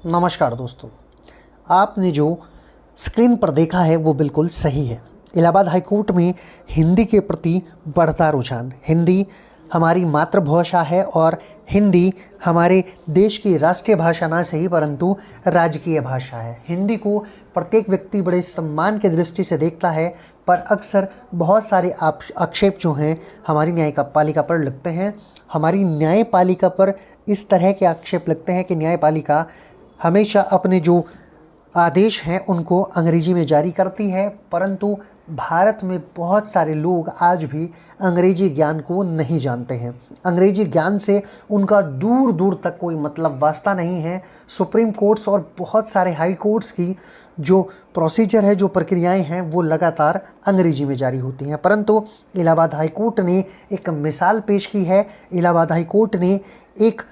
नमस्कार दोस्तों, आपने जो स्क्रीन पर देखा है वो बिल्कुल सही है। इलाहाबाद हाई कोर्ट में हिंदी के प्रति बढ़ता रुझान। हिंदी हमारी मातृभाषा है और हिंदी हमारे देश की राष्ट्रीय भाषा ना सही परंतु राजकीय भाषा है। हिंदी को प्रत्येक व्यक्ति बड़े सम्मान की दृष्टि से देखता है, पर अक्सर बहुत सारे आक्षेप जो हैं हमारी न्यायपालिका पर लगते हैं। हमारी न्यायपालिका पर इस तरह के आक्षेप लगते हैं कि न्यायपालिका हमेशा अपने जो आदेश हैं उनको अंग्रेजी में जारी करती है, परंतु भारत में बहुत सारे लोग आज भी अंग्रेजी ज्ञान को नहीं जानते हैं। अंग्रेजी ज्ञान से उनका दूर दूर तक कोई मतलब वास्ता नहीं है। सुप्रीम कोर्ट्स और बहुत सारे हाई कोर्ट्स की जो प्रोसीजर है, जो प्रक्रियाएं हैं, वो लगातार अंग्रेजी में जारी होती हैं। परंतु इलाहाबाद हाई कोर्ट ने एक मिसाल पेश की है। इलाहाबाद हाई कोर्ट ने एक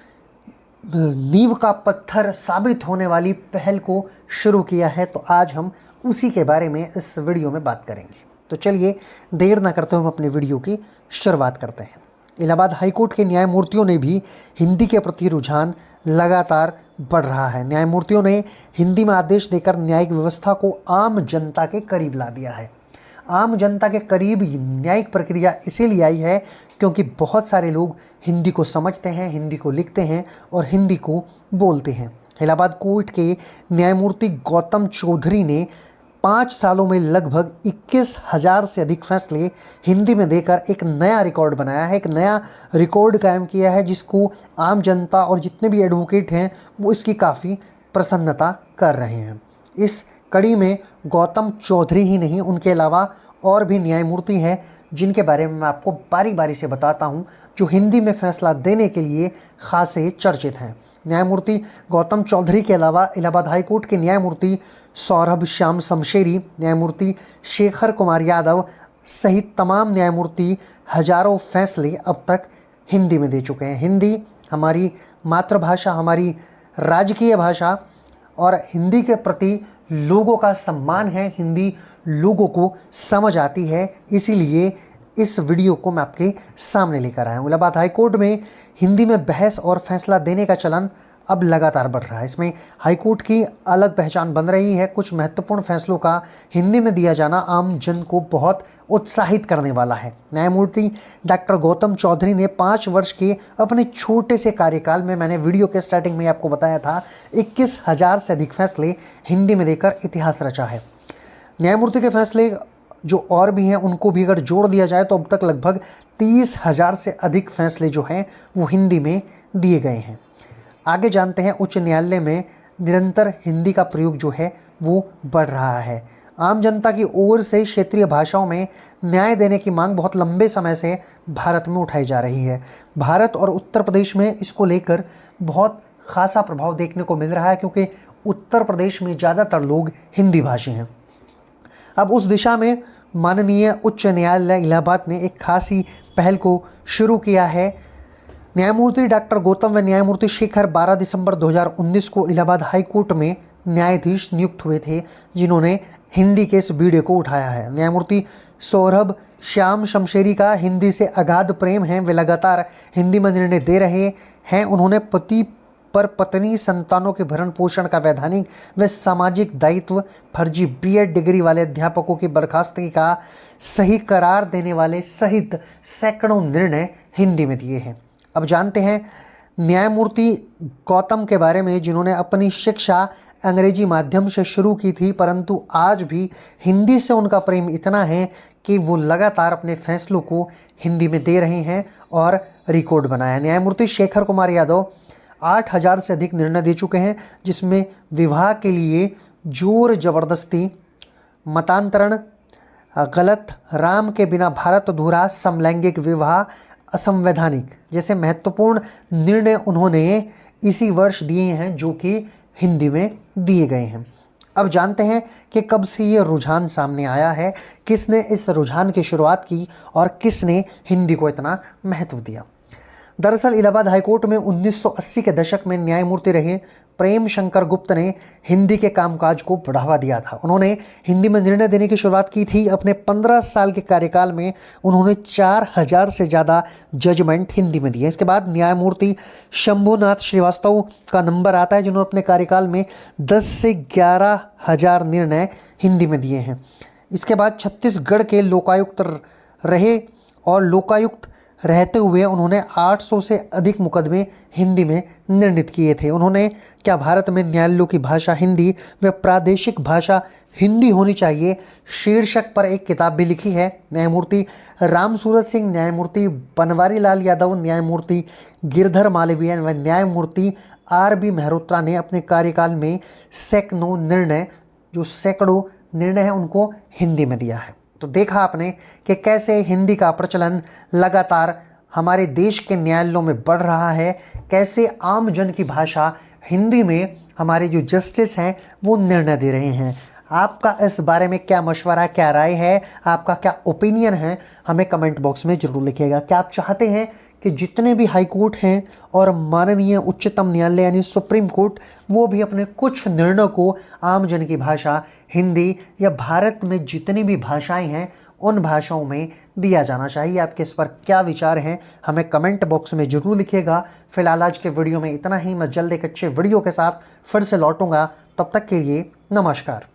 नींव का पत्थर साबित होने वाली पहल को शुरू किया है, तो आज हम उसी के बारे में इस वीडियो में बात करेंगे। तो चलिए देर ना करते हुए हम अपने वीडियो की शुरुआत करते हैं। इलाहाबाद हाईकोर्ट के न्यायमूर्तियों ने भी हिंदी के प्रति रुझान लगातार बढ़ रहा है। न्यायमूर्तियों ने हिंदी में आदेश देकर न्यायिक व्यवस्था को आम जनता के करीब ला दिया है। आम जनता के करीब न्यायिक प्रक्रिया इसीलिए आई है क्योंकि बहुत सारे लोग हिंदी को समझते हैं, हिंदी को लिखते हैं और हिंदी को बोलते हैं। इलाहाबाद कोर्ट के न्यायमूर्ति गौतम चौधरी ने 5 सालों में लगभग 21,000 से अधिक फैसले हिंदी में देकर एक नया रिकॉर्ड बनाया है, एक नया रिकॉर्ड कायम किया है, जिसको आम जनता और जितने भी एडवोकेट हैं वो इसकी काफ़ी प्रसन्नता कर रहे हैं। इस कड़ी में गौतम चौधरी ही नहीं, उनके अलावा और भी न्यायमूर्ति हैं जिनके बारे में मैं आपको बारी बारी से बताता हूं, जो हिंदी में फैसला देने के लिए खासे चर्चित हैं। न्यायमूर्ति गौतम चौधरी के अलावा इलाहाबाद हाईकोर्ट के न्यायमूर्ति सौरभ श्याम शमशेरी, न्यायमूर्ति शेखर कुमार यादव सहित तमाम न्यायमूर्ति हजारों फैसले अब तक हिंदी में दे चुके हैं। हिंदी हमारी मातृभाषा, हमारी राजकीय भाषा और हिंदी के प्रति लोगों का सम्मान है। हिंदी लोगों को समझ आती है, इसीलिए इस वीडियो को मैं आपके सामने लेकर आया हूँ। इलाहाबाद हाईकोर्ट में हिंदी में बहस और फैसला देने का चलन अब लगातार बढ़ रहा है। इसमें हाईकोर्ट की अलग पहचान बन रही है। कुछ महत्वपूर्ण फैसलों का हिंदी में दिया जाना आम जन को बहुत उत्साहित करने वाला है। न्यायमूर्ति डॉक्टर गौतम चौधरी ने 5 वर्ष के अपने छोटे से कार्यकाल में, मैंने वीडियो के स्टार्टिंग में आपको बताया था, 21,000 से अधिक फैसले हिंदी में देकर इतिहास रचा है। न्यायमूर्ति के फैसले जो और भी हैं उनको भी अगर जोड़ दिया जाए तो अब तक लगभग 30,000 से अधिक फैसले जो हैं वो हिंदी में दिए गए हैं। आगे जानते हैं, उच्च न्यायालय में निरंतर हिंदी का प्रयोग जो है वो बढ़ रहा है। आम जनता की ओर से क्षेत्रीय भाषाओं में न्याय देने की मांग बहुत लंबे समय से भारत में उठाई जा रही है। भारत और उत्तर प्रदेश में इसको लेकर बहुत खासा प्रभाव देखने को मिल रहा है, क्योंकि उत्तर प्रदेश में ज़्यादातर लोग हिंदी भाषी हैं। अब उस दिशा में माननीय उच्च न्यायालय इलाहाबाद ने एक खासी पहल को शुरू किया है। न्यायमूर्ति डॉक्टर गौतम व न्यायमूर्ति शेखर 12 दिसंबर 2019 को इलाहाबाद हाई कोर्ट में न्यायाधीश नियुक्त हुए थे, जिन्होंने हिंदी के इस बीड़े को उठाया है। न्यायमूर्ति सौरभ श्याम शमशेरी का हिंदी से अगाध प्रेम है, वे लगातार हिंदी में निर्णय दे रहे हैं। उन्होंने पति पर पत्नी, संतानों के भरण पोषण का वैधानिक व सामाजिक दायित्व, फर्जी बीएड डिग्री वाले अध्यापकों की बर्खास्तगी का सही करार देने वाले सहित सैकड़ों निर्णय हिंदी में दिए हैं। अब जानते हैं न्यायमूर्ति गौतम के बारे में, जिन्होंने अपनी शिक्षा अंग्रेजी माध्यम से शुरू की थी, परंतु आज भी हिंदी से उनका प्रेम इतना है कि वो लगातार अपने फैसलों को हिंदी में दे रहे हैं और रिकॉर्ड बनाया। न्यायमूर्ति शेखर कुमार यादव 8,000 से अधिक निर्णय दे चुके हैं, जिसमें विवाह के लिए जोर जबरदस्ती, मतांतरण, गलत, राम के बिना भारत अधूरा, समलैंगिक विवाह, असंवैधानिक जैसे महत्वपूर्ण निर्णय उन्होंने इसी वर्ष दिए हैं, जो कि हिंदी में दिए गए हैं। अब जानते हैं कि कब से ये रुझान सामने आया है, किसने इस रुझान की शुरुआत की और किसने हिंदी को इतना महत्व दिया। दरअसल इलाहाबाद हाईकोर्ट में 1980 के दशक में न्यायमूर्ति रहे प्रेम शंकर गुप्त ने हिंदी के कामकाज को बढ़ावा दिया था। उन्होंने हिंदी में निर्णय देने की शुरुआत की थी। अपने 15 साल के कार्यकाल में उन्होंने 4000 से ज़्यादा जजमेंट हिंदी में दिए। इसके बाद न्यायमूर्ति शंभुनाथ श्रीवास्तव का नंबर आता है, जिन्होंने अपने कार्यकाल में 10 से 11,000 निर्णय हिंदी में दिए हैं। इसके बाद छत्तीसगढ़ के लोकायुक्त रहे और लोकायुक्त रहते हुए उन्होंने 800 से अधिक मुकदमे हिंदी में निर्णित किए थे। उन्होंने क्या भारत में न्यायालयों की भाषा हिंदी व प्रादेशिक भाषा हिंदी होनी चाहिए शीर्षक पर एक किताब भी लिखी है। न्यायमूर्ति रामसूरत सिंह, न्यायमूर्ति बनवारी लाल यादव, न्यायमूर्ति गिरधर मालवीय व न्यायमूर्ति RB मेहरोत्रा ने अपने कार्यकाल में सैकड़ों निर्णय हैं उनको हिंदी में दिया है। तो देखा आपने कि कैसे हिंदी का प्रचलन लगातार हमारे देश के न्यायालयों में बढ़ रहा है, कैसे आम जन की भाषा हिंदी में हमारे जो जस्टिस हैं वो निर्णय दे रहे हैं। आपका इस बारे में क्या मशवरा, क्या राय है, आपका क्या ओपिनियन है, हमें कमेंट बॉक्स में ज़रूर लिखिएगा। क्या आप चाहते हैं कि जितने भी हाई कोर्ट हैं और माननीय उच्चतम न्यायालय यानी सुप्रीम कोर्ट, वो भी अपने कुछ निर्णयों को आम जन की भाषा हिंदी या भारत में जितनी भी भाषाएं हैं उन भाषाओं में दिया जाना चाहिए? आपके इस पर क्या विचार हैं, हमें कमेंट बॉक्स में ज़रूर लिखिएगा। फिलहाल आज के वीडियो में इतना ही। मैं जल्द एक अच्छे वीडियो के साथ फिर से लौटूंगा। तब तक के लिए नमस्कार।